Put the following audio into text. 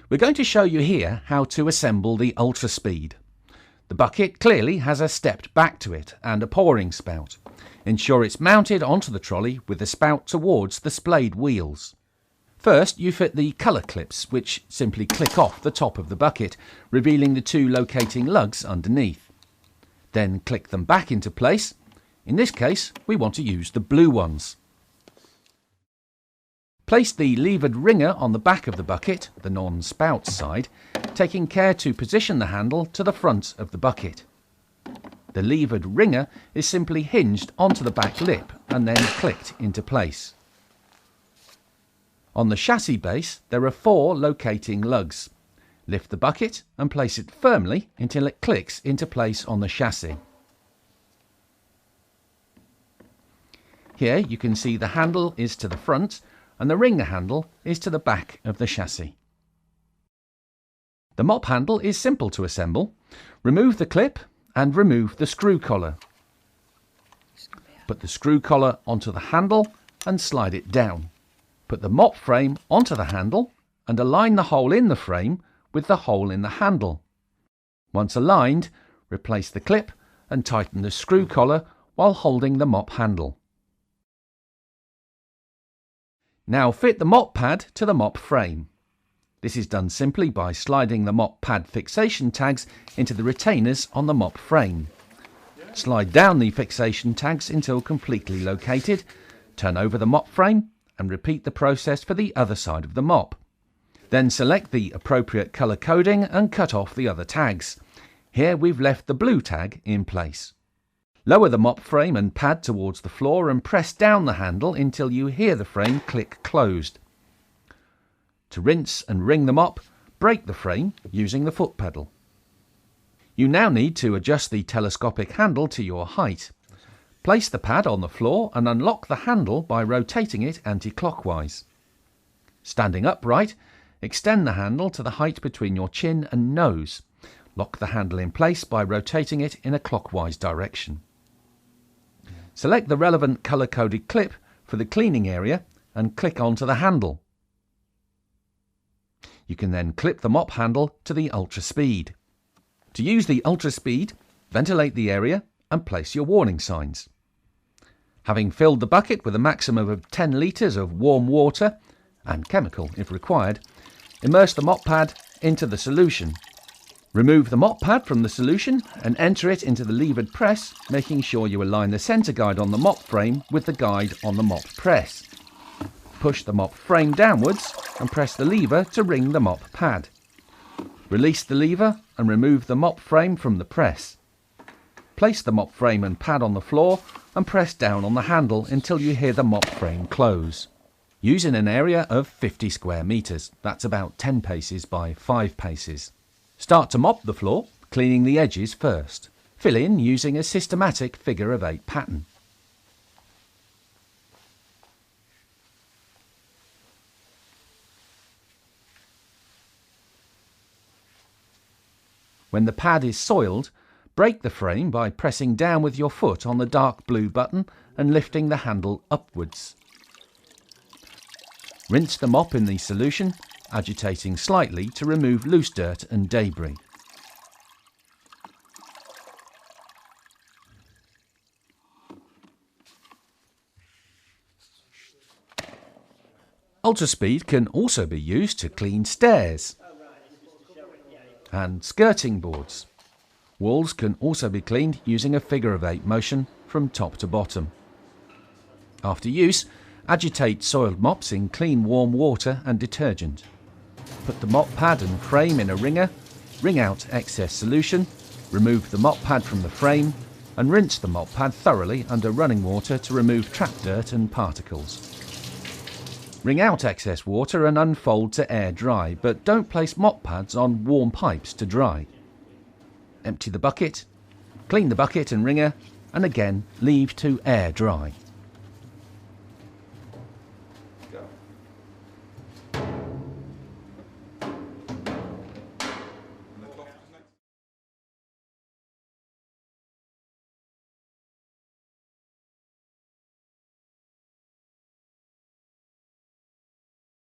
We're going to show you here how to assemble the UltraSpeed. The bucket clearly has a stepped back to it and a pouring spout. Ensure it's mounted onto the trolley with the spout towards the splayed wheels. First, you fit the colour clips, which simply click off the top of the bucket, revealing the two locating lugs underneath. Then click them back into place. In this case, we want to use the blue ones. Place the levered wringer on the back of the bucket, the non-spout side, taking care to position the handle to the front of the bucket. The levered wringer is simply hinged onto the back lip and then clicked into place. On the chassis base, there are 4 locating lugs. Lift the bucket and place it firmly until it clicks into place on the chassis. Here you can see the handle is to the front and the wringer handle is to the back of the chassis. The mop handle is simple to assemble. Remove the clip and remove the screw collar. Put the screw collar onto the handle and slide it down. Put the mop frame onto the handle and align the hole in the frame with the hole in the handle. Once aligned, replace the clip and tighten the screw collar while holding the mop handle. Now fit the mop pad to the mop frame. This is done simply by sliding the mop pad fixation tags into the retainers on the mop frame. Slide down the fixation tags until completely located, turn over the mop frame and repeat the process for the other side of the mop. Then select the appropriate colour coding and cut off the other tags. Here we've left the blue tag in place. Lower the mop frame and pad towards the floor and press down the handle until you hear the frame click closed. To rinse and wring the mop, brake the frame using the foot pedal. You now need to adjust the telescopic handle to your height. Place the pad on the floor and unlock the handle by rotating it anti-clockwise. Standing upright, extend the handle to the height between your chin and nose. Lock the handle in place by rotating it in a clockwise direction. Select the relevant colour-coded clip for the cleaning area and click onto the handle. You can then clip the mop handle to the UltraSpeed. To use the UltraSpeed, ventilate the area and place your warning signs. Having filled the bucket with a maximum of 10 litres of warm water, and chemical if required, immerse the mop pad into the solution. Remove the mop pad from the solution and enter it into the levered press, making sure you align the centre guide on the mop frame with the guide on the mop press. Push the mop frame downwards and press the lever to wring the mop pad. Release the lever and remove the mop frame from the press. Place the mop frame and pad on the floor and press down on the handle until you hear the mop frame close. Use in an area of 50 square metres, that's about 10 paces by 5 paces. Start to mop the floor, cleaning the edges first. Fill in using a systematic figure of 8 pattern. When the pad is soiled, brake the frame by pressing down with your foot on the dark blue button and lifting the handle upwards. Rinse the mop in the solution, agitating slightly to remove loose dirt and debris. UltraSpeed can also be used to clean stairs and skirting boards. Walls can also be cleaned using a figure of 8 motion from top to bottom. After use, agitate soiled mops in clean warm water and detergent. Put the mop pad and frame in a wringer, wring out excess solution, remove the mop pad from the frame and rinse the mop pad thoroughly under running water to remove trapped dirt and particles. Wring out excess water and unfold to air dry, but don't place mop pads on warm pipes to dry. Empty the bucket, clean the bucket and wringer, and again leave to air dry.